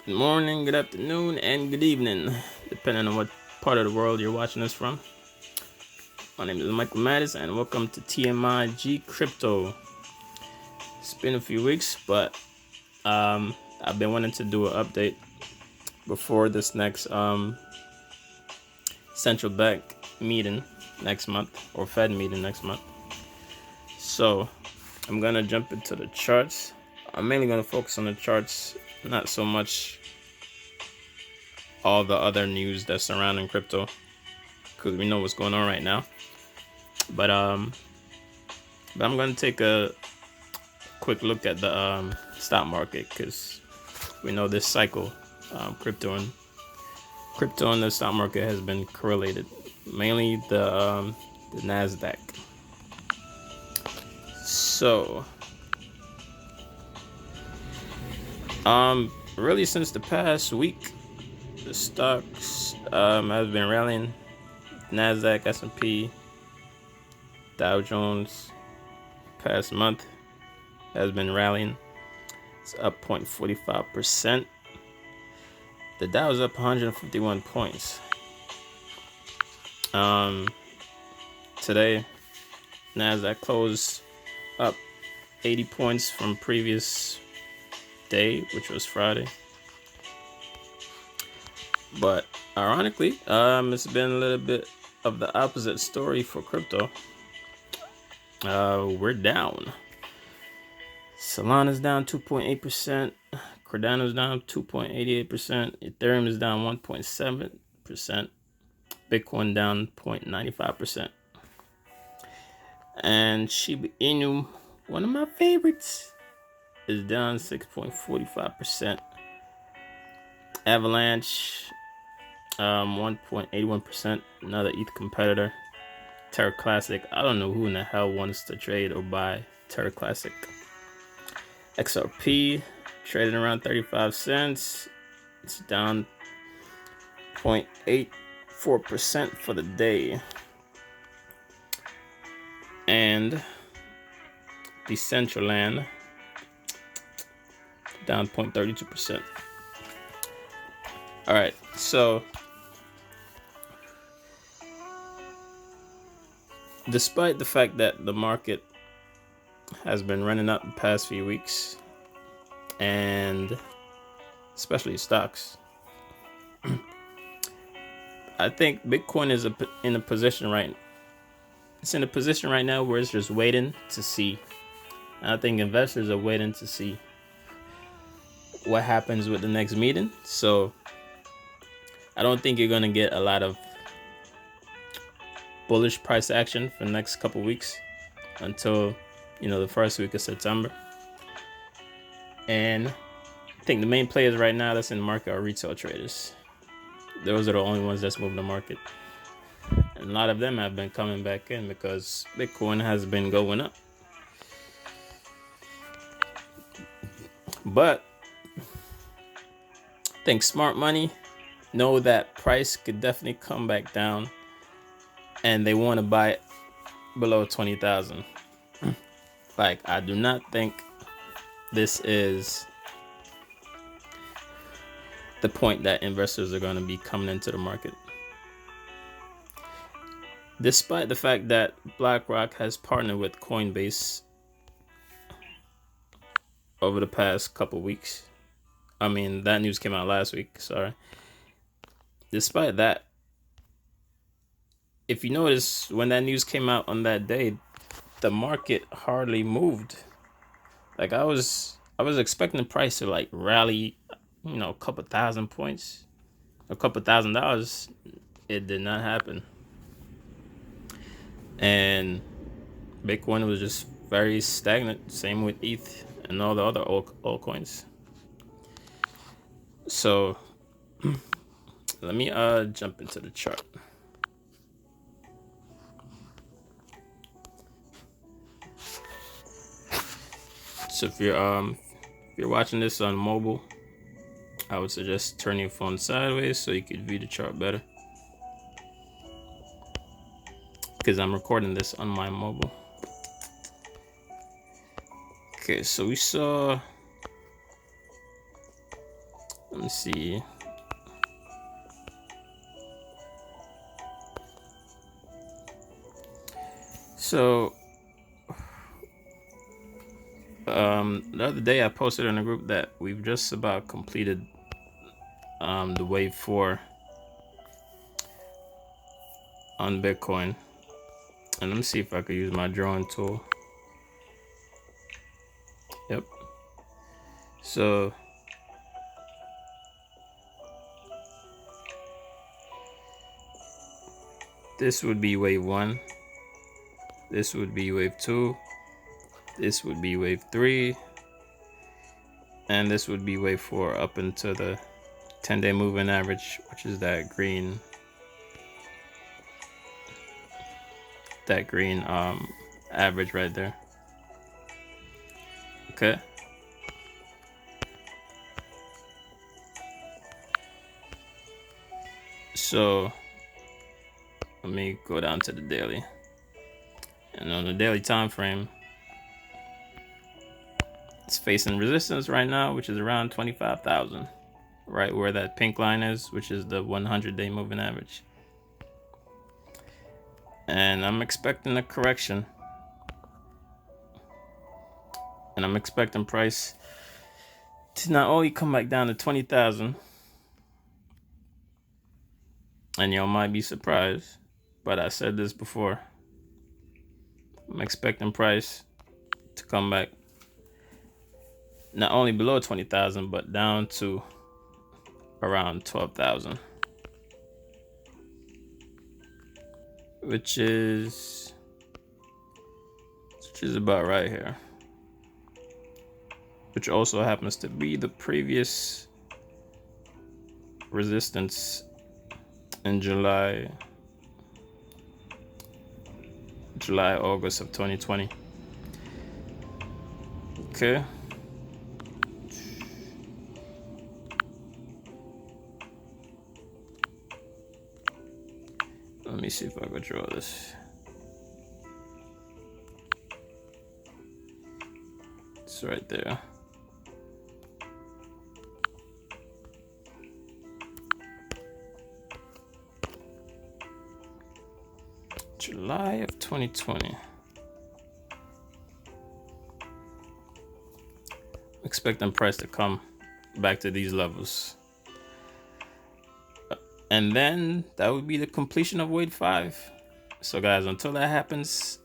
Good morning, good afternoon, and good evening, depending on what part of the world you're watching this from. My name is Michael Mattis, and welcome to TMIG Crypto. It's been a few weeks, but I've been wanting to do an update before this next central bank meeting next month, or Fed meeting next month. So I'm gonna jump into the charts. I'm mainly gonna focus on the charts, not so much all the other news that's surrounding crypto, because we know what's going on right now. But I'm gonna take a quick look at the stock market, because we know this cycle, crypto and the stock market has been correlated, mainly the Nasdaq. So really since the past week, the stocks have been rallying. Nasdaq, S&P, Dow Jones, past month has been rallying. It's up 0.45%. The Dow is up 151 points. Today, Nasdaq closed up 80 points from previous day, which was Friday. But ironically, it's been a little bit of the opposite story for crypto. We're down. Solana's down 2.8%. Cardano's down 2.88%. Ethereum is down 1.7%. Bitcoin down 0.95%. And Shiba Inu, one of my favorites, is down 6.45%. Avalanche, 1.81%. Another ETH competitor. Terra Classic, I don't know who in the hell wants to trade or buy Terra Classic. XRP trading around 35 cents. It's down 0.84% for the day. And Decentraland down 0.32%. All right, so despite the fact that the market has been running up the past few weeks, and especially stocks, I think Bitcoin is in a position right now where it's just waiting to see. I think investors are waiting to see what happens with the next meeting. So I don't think you're going to get a lot of bullish price action for the next couple weeks until the first week of September. And I think the main players right now that's in the market are retail traders. Those are the only ones that's moving the market. And a lot of them have been coming back in because Bitcoin has been going up. But I think smart money know that price could definitely come back down, and they want to buy it below 20,000. Like, I do not think this is the point that investors are going to be coming into the market. Despite the fact that BlackRock has partnered with Coinbase over the past couple weeks. I mean, that news came out last week, sorry. Despite that, if you notice, when that news came out on that day, the market hardly moved. Like, I was expecting the price to like rally, a couple thousand points, a couple $1,000. It did not happen. And Bitcoin was just very stagnant. Same with ETH and all the other altcoins. So let me jump into the chart. So if you're watching this on mobile, I would suggest turning your phone sideways so you could view the chart better, because I'm recording this on my mobile. Okay, so we saw Let me see. So the other day I posted in a group that we've just about completed the wave 4 on Bitcoin. And let me see if I could use my drawing tool. Yep. So this would be wave 1. This would be wave 2. This would be wave 3. And this would be wave 4 up into the 10-day moving average, which is that green average right there. Okay. So let me go down to the daily. And on the daily time frame, it's facing resistance right now, which is around 25,000, right where that pink line is, which is the 100-day moving average. And I'm expecting a correction. And I'm expecting price to not only come back down to 20,000, and y'all might be surprised, but I said this before. I'm expecting price to come back not only below 20,000, but down to around 12,000, which is about right here, which also happens to be the previous resistance in July, August of 2020. Okay. Let me see if I can draw this. It's right there. July of 2020. Expecting price to come back to these levels. And then that would be the completion of wave 5. So guys, until that happens,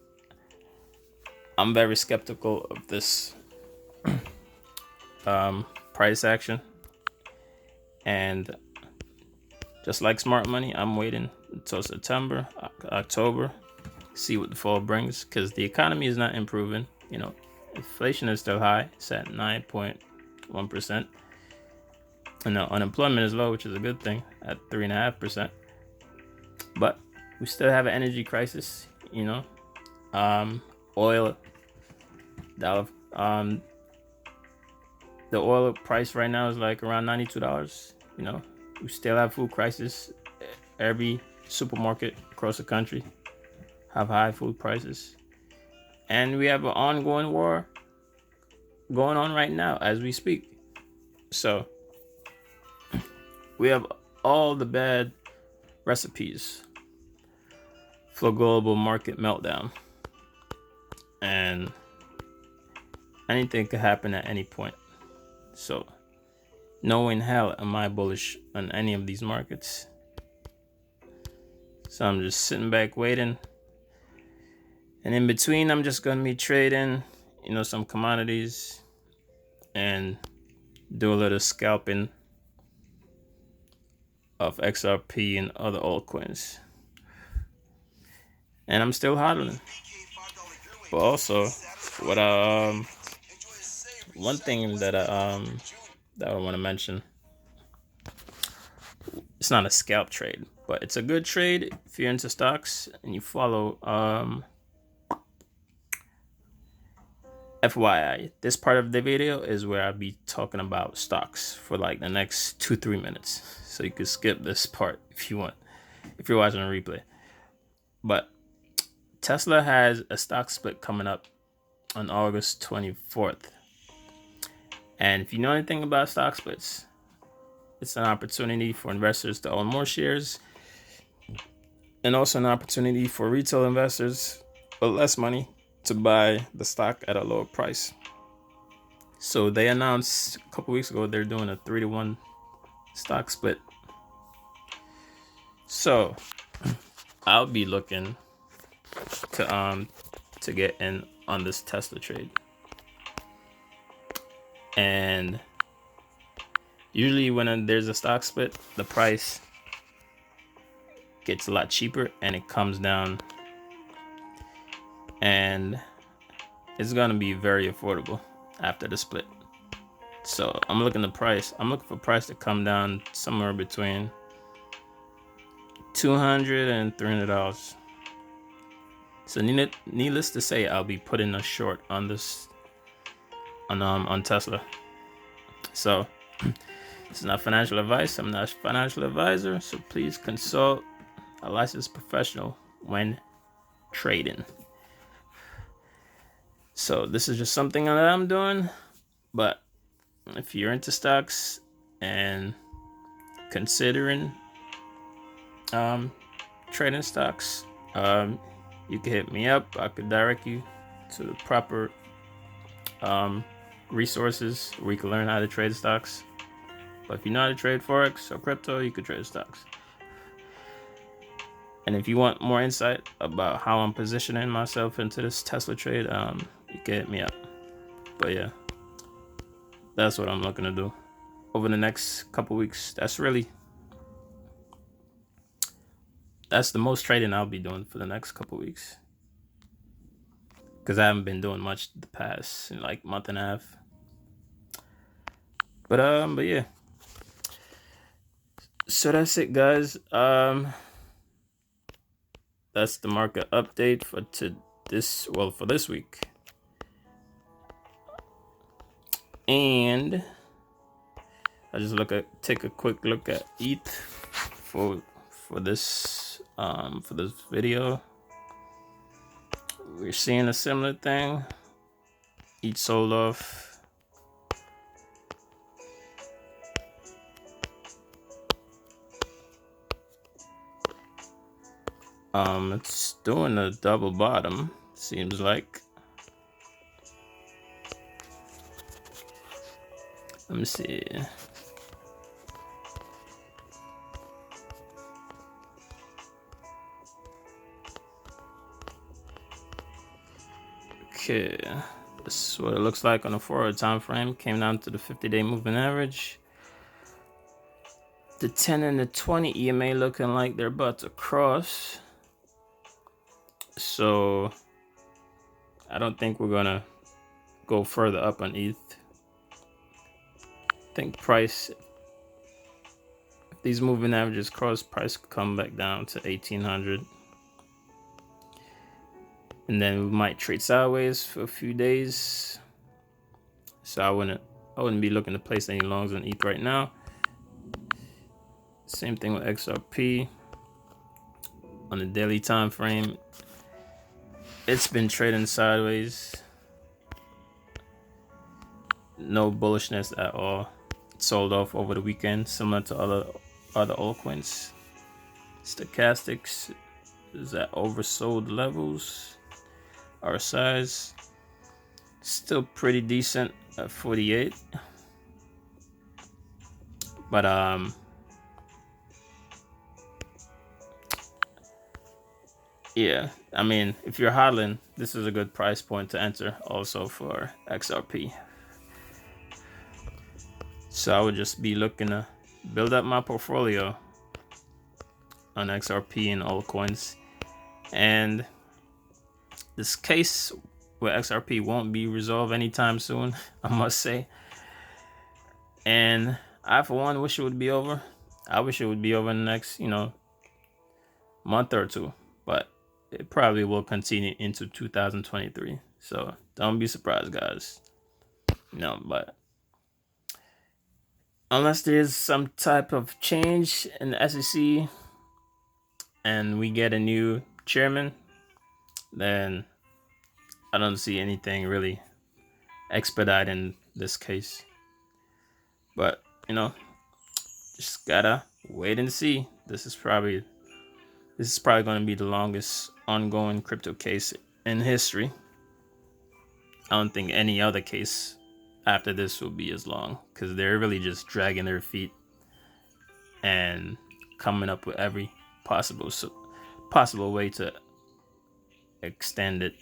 I'm very skeptical of this price action. And just like smart money, I'm waiting until September, October, see what the fall brings, because the economy is not improving. You know, inflation is still high. It's at 9.1%. And unemployment is low, which is a good thing, at 3.5%. But we still have an energy crisis. You know, oil, dollar, the oil price right now is like around $92. You know, we still have food crisis. Every supermarket across the country have high food prices, and we have an ongoing war going on right now as we speak. So we have all the bad recipes for global market meltdown, and anything could happen at any point. So no in hell am I bullish on any of these markets. So I'm just sitting back waiting. And in between, I'm just going to be trading, you know, some commodities and do a little scalping of XRP and other altcoins. And I'm still hodling. But also, what one thing that I want to mention, it's not a scalp trade, but it's a good trade if you're into stocks and you follow FYI, this part of the video is where I'll be talking about stocks for like the next 2-3 minutes. So you can skip this part if you want, if you're watching a replay. But Tesla has a stock split coming up on August 24th. And if you know anything about stock splits, it's an opportunity for investors to own more shares, and also an opportunity for retail investors with less money to buy the stock at a lower price. So they announced a couple weeks ago they're doing a 3-to-1 stock split. So I'll be looking to get in on this Tesla trade. And usually when there's a stock split, the price gets a lot cheaper and it comes down, and it's gonna be very affordable after the split. So I'm looking for price to come down somewhere between $200 and $300. So needless to say, I'll be putting a short on this on Tesla. So it's not financial advice. I'm not a financial advisor, so please consult a licensed professional when trading. So this is just something that I'm doing, but if you're into stocks and considering trading stocks, you can hit me up. I could direct you to the proper resources where you can learn how to trade stocks. But if you know how to trade Forex or crypto, you could trade stocks. And if you want more insight about how I'm positioning myself into this Tesla trade, you can hit me up. But yeah, that's what I'm looking to do over the next couple weeks. That's the most trading I'll be doing for the next couple weeks, because I haven't been doing much the past like month and a half. But yeah. So that's it, guys. That's the market update for this week. And I just take a quick look at ETH for this video. We're seeing a similar thing. ETH sold off. It's doing a double bottom, seems like. Let me see. Okay, this is what it looks like on a 4-hour time frame. Came down to the 50-day moving average. The 10 and the 20 EMA looking like they're about to cross. So I don't think we're gonna go further up on ETH. I think price, if these moving averages cross, price could come back down to 1800. And then we might trade sideways for a few days. So I wouldn't be looking to place any longs on ETH right now. Same thing with XRP. On the daily time frame, it's been trading sideways. No bullishness at all. It sold off over the weekend, similar to other altcoins. Stochastics is at oversold levels. Our size still pretty decent at 48. But yeah, I mean, if you're hodling, this is a good price point to enter also for XRP. So I would just be looking to build up my portfolio on XRP and altcoins. And this case with XRP won't be resolved anytime soon, I must say. And I, for one, wish it would be over. I wish it would be over in the next, month or two. But it probably will continue into 2023. So don't be surprised, guys. But unless there's some type of change in the SEC and we get a new chairman, then I don't see anything really expediting this case. But just gotta wait and see. This is probably going to be the longest ongoing crypto case in history. I don't think any other case after this will be as long, because they're really just dragging their feet and coming up with every possible way to extend it.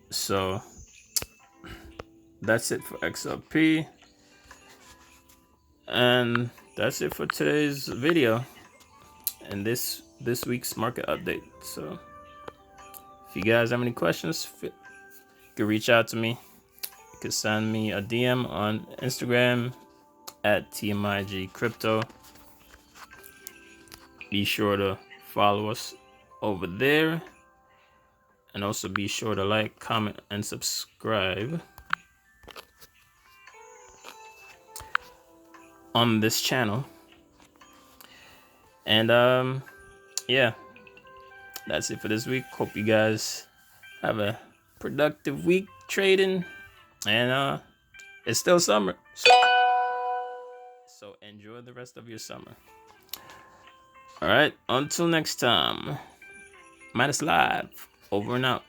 So that's it for XRP, and that's it for today's video and this week's market update. So if you guys have any questions, you can reach out to me. You can send me a DM on Instagram at TMIG Crypto. Be sure to follow us over there, and also be sure to like, comment, and subscribe on this channel. And yeah, that's it for this week. Hope you guys have a productive week trading, and it's still summer, so enjoy the rest of your summer. All right, until next time, Minus Live, over and out.